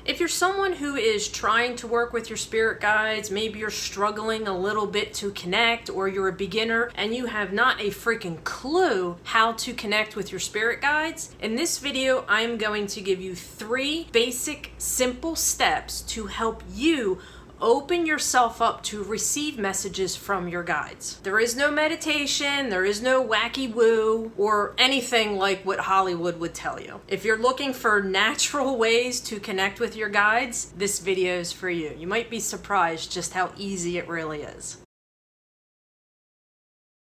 If you're someone who is trying to work with your spirit guides, maybe you're struggling a little bit to connect, or you're a beginner and you have not a freaking clue how to connect with your spirit guides, in this video I am going to give you 3 basic, simple steps to help you open yourself up to receive messages from your guides. There is no meditation, there is no wacky woo, or anything like what Hollywood would tell you. If you're looking for natural ways to connect with your guides, this video is for you. You might be surprised just how easy it really is.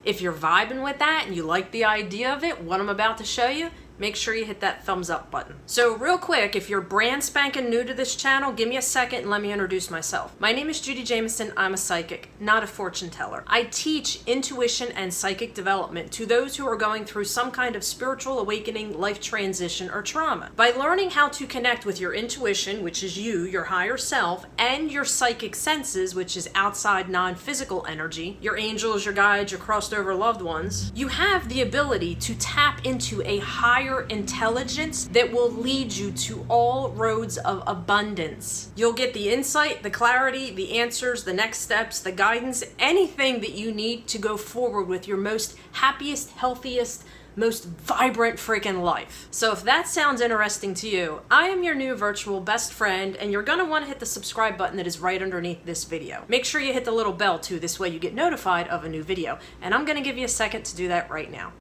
If you're vibing with that and you like the idea of it, what I'm about to show you, make sure you hit that thumbs up button. So real quick, if you're brand spanking new to this channel, give me a second and let me introduce myself. My name is Judi Jamieson. I'm a psychic, not a fortune teller. I teach intuition and psychic development to those who are going through some kind of spiritual awakening, life transition, or trauma. By learning how to connect with your intuition, which is you, your higher self, and your psychic senses, which is outside non-physical energy, your angels, your guides, your crossed over loved ones, you have the ability to tap into a higher intelligence that will lead you to all roads of abundance. You'll get the insight, the clarity, the answers, the next steps, the guidance, anything that you need to go forward with your most happiest, healthiest, most vibrant freaking life. So if that sounds interesting to you, I am your new virtual best friend, and you're gonna wanna hit the subscribe button that is right underneath this video. Make sure you hit the little bell too, this way you get notified of a new video. And I'm gonna give you a second to do that right now.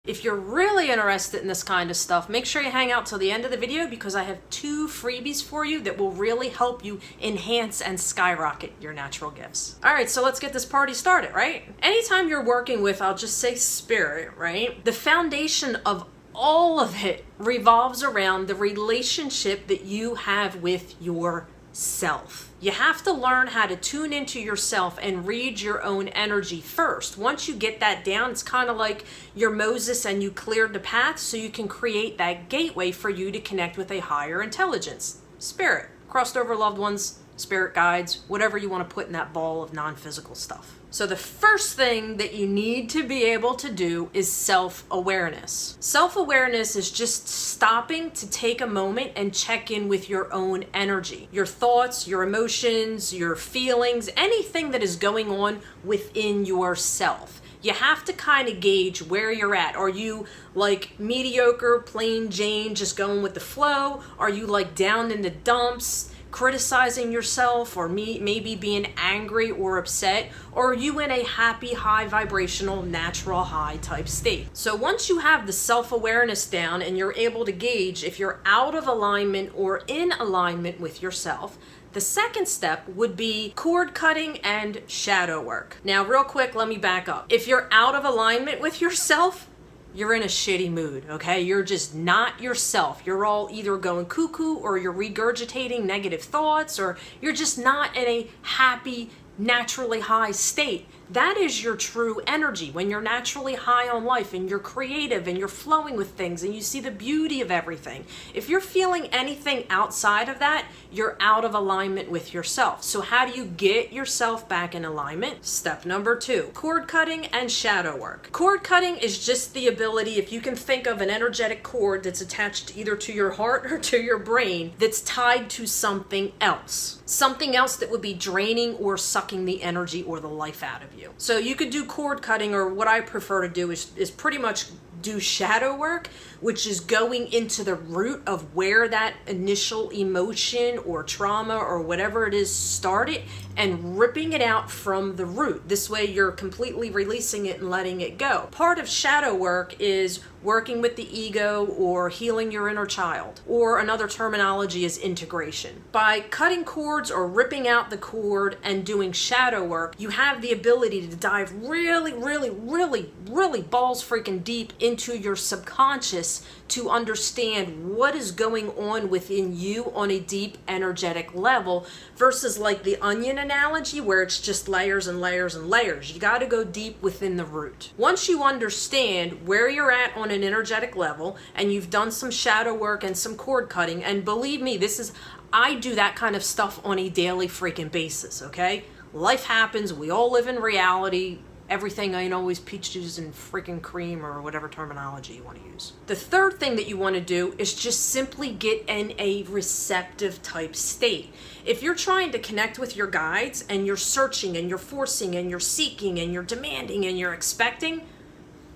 If you're really interested in this kind of stuff, make sure you hang out till the end of the video, because I have 2 freebies for you that will really help you enhance and skyrocket your natural gifts. All right, so let's get this party started, right? Anytime you're working with, I'll just say spirit, right? The foundation of all of it revolves around the relationship that you have with yourself. You have to learn how to tune into yourself and read your own energy first. Once you get that down, it's kind of like you're Moses and you cleared the path, so you can create that gateway for you to connect with a higher intelligence. Spirit, crossed over loved ones, spirit guides, whatever you want to put in that ball of non-physical stuff. So the first thing that you need to be able to do is self-awareness. Self-awareness is just stopping to take a moment and check in with your own energy, your thoughts, your emotions, your feelings, anything that is going on within yourself. You have to kind of gauge where you're at. Are you like mediocre, plain Jane, just going with the flow? Are you like down in the dumps, criticizing yourself, or maybe being angry or upset? Or are you in a happy, high vibrational, natural high type state? So once you have the self-awareness down and you're able to gauge if you're out of alignment or in alignment with yourself, the second step would be cord cutting and shadow work. Now, real quick, let me back up. If you're out of alignment with yourself, you're in a shitty mood, okay? You're just not yourself. You're all either going cuckoo, or you're regurgitating negative thoughts, or you're just not in a happy, naturally high state. That is your true energy, when you're naturally high on life and you're creative and you're flowing with things and you see the beauty of everything. If you're feeling anything outside of that, you're out of alignment with yourself. So how do you get yourself back in alignment? Step number 2, cord cutting and shadow work. Cord cutting is just the ability, if you can think of an energetic cord that's attached either to your heart or to your brain, that's tied to something else. Something else that would be draining or sucking the energy or the life out of you. So you could do cord cutting, or what I prefer to do is pretty much do shadow work, which is going into the root of where that initial emotion or trauma or whatever it is started, and ripping it out from the root. This way you're completely releasing it and letting it go. Part of shadow work is working with the ego or healing your inner child, or another terminology is integration. By cutting cords or ripping out the cord and doing shadow work, you have the ability to dive really, really, really, really balls freaking deep into your subconscious to understand what is going on within you on a deep energetic level, versus like the onion analogy where it's just layers and layers and layers. You got to go deep within the root. Once you understand where you're at on an energetic level and you've done some shadow work and some cord cutting, and believe me, I do that kind of stuff on a daily freaking basis, okay? Life happens, we all live in reality, Everything ain't always peaches and freaking cream or whatever terminology you want to use. The third thing that you want to do is just simply get in a receptive type state. If you're trying to connect with your guides and you're searching and you're forcing and you're seeking and you're demanding and you're expecting,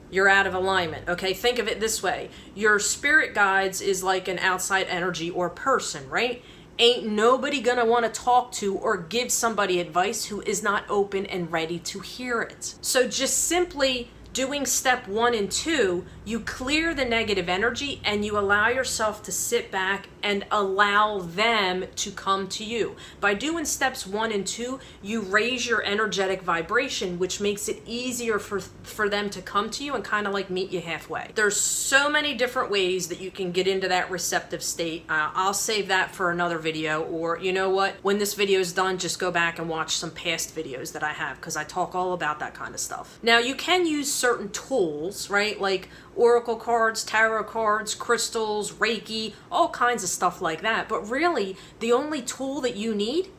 you're out of alignment, okay? Think of it this way. Your spirit guides is like an outside energy or person, right? Ain't nobody gonna want to talk to or give somebody advice who is not open and ready to hear it. So just simply doing step 1 and 2, you clear the negative energy and you allow yourself to sit back and allow them to come to you. By doing steps 1 and 2, you raise your energetic vibration, which makes it easier for them to come to you and kind of like meet you halfway. There's so many different ways that you can get into that receptive state. I'll save that for another video, or you know what? When this video is done, just go back and watch some past videos that I have, because I talk all about that kind of stuff. Now, you can use certain tools, right? Like oracle cards, tarot cards, crystals, Reiki, all kinds of stuff like that. But really, the only tool that you need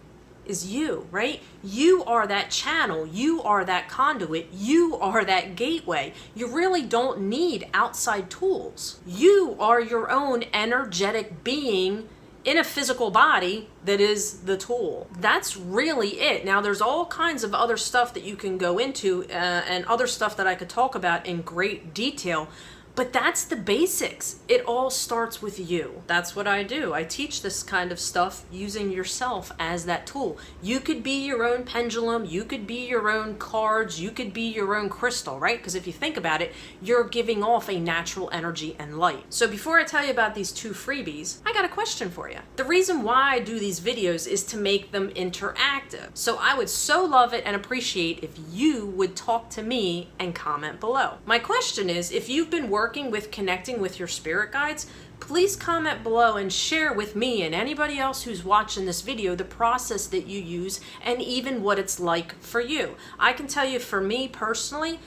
is you, right? You are that channel. You are that conduit. You are that gateway. You really don't need outside tools. You are your own energetic being in a physical body that is the tool. That's really it. Now, there's all kinds of other stuff that you can go into and other stuff that I could talk about in great detail, but that's the basics. It all starts with you. That's what I do. I teach this kind of stuff using yourself as that tool. You could be your own pendulum. You could be your own cards. You could be your own crystal, right? Because if you think about it, you're giving off a natural energy and light. So before I tell you about these 2 freebies, I got a question for you. The reason why I do these videos is to make them interactive. So I would so love it and appreciate if you would talk to me and comment below. My question is, if you've been working with connecting with your spirit guides, please comment below and share with me and anybody else who's watching this video the process that you use and even what it's like for you. I can tell you, for me personally,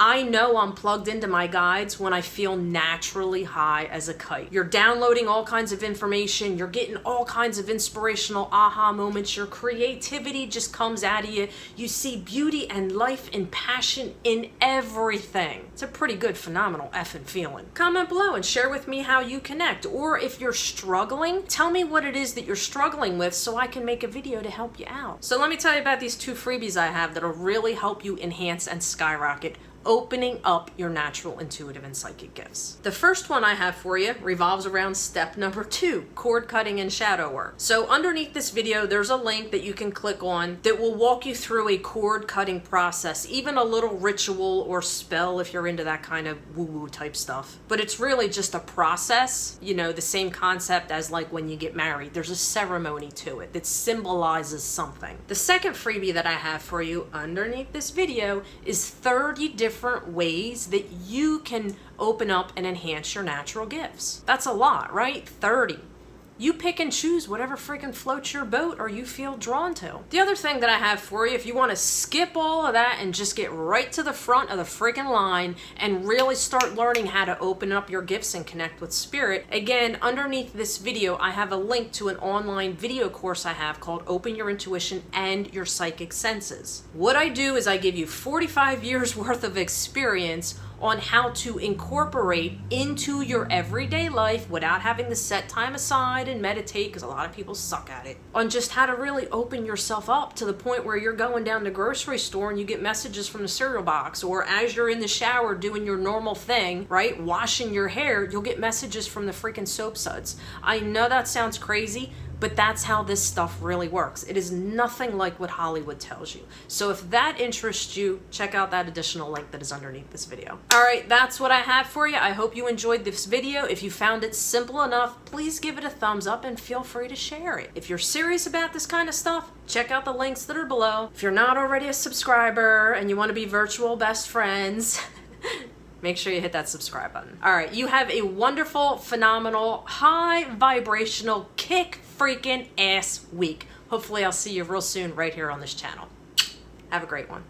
I know I'm plugged into my guides when I feel naturally high as a kite. You're downloading all kinds of information. You're getting all kinds of inspirational aha moments. Your creativity just comes out of you. You see beauty and life and passion in everything. It's a pretty good, phenomenal effing feeling. Comment below and share with me how you connect. Or if you're struggling, tell me what it is that you're struggling with so I can make a video to help you out. So let me tell you about these 2 freebies I have that'll really help you enhance and skyrocket opening up your natural, intuitive, and psychic gifts. The first one I have for you revolves around step number 2, cord cutting and shadow work. So underneath this video, there's a link that you can click on that will walk you through a cord cutting process, even a little ritual or spell if you're into that kind of woo-woo type stuff. But it's really just a process, you know, the same concept as like when you get married. There's a ceremony to it that symbolizes something. The second freebie that I have for you underneath this video is 30 different ways that you can open up and enhance your natural gifts. That's a lot, right? 30. You pick and choose whatever freaking floats your boat or you feel drawn to. The other thing that I have for you, if you want to skip all of that and just get right to the front of the freaking line and really start learning how to open up your gifts and connect with spirit, again, underneath this video, I have a link to an online video course I have called Open Your Intuition and Your Psychic Senses. What I do is I give you 45 years worth of experience on how to incorporate into your everyday life without having to set time aside and meditate, because a lot of people suck at it, on just how to really open yourself up to the point where you're going down the grocery store and you get messages from the cereal box, or as you're in the shower doing your normal thing, right, washing your hair, you'll get messages from the freaking soap suds. I know that sounds crazy, but that's how this stuff really works. It is nothing like what Hollywood tells you. So if that interests you, check out that additional link that is underneath this video. All right, that's what I have for you. I hope you enjoyed this video. If you found it simple enough, please give it a thumbs up and feel free to share it. If you're serious about this kind of stuff, check out the links that are below. If you're not already a subscriber and you want to be virtual best friends, make sure you hit that subscribe button. All right, you have a wonderful, phenomenal, high vibrational, kick freaking ass week. Hopefully I'll see you real soon right here on this channel. Have a great one.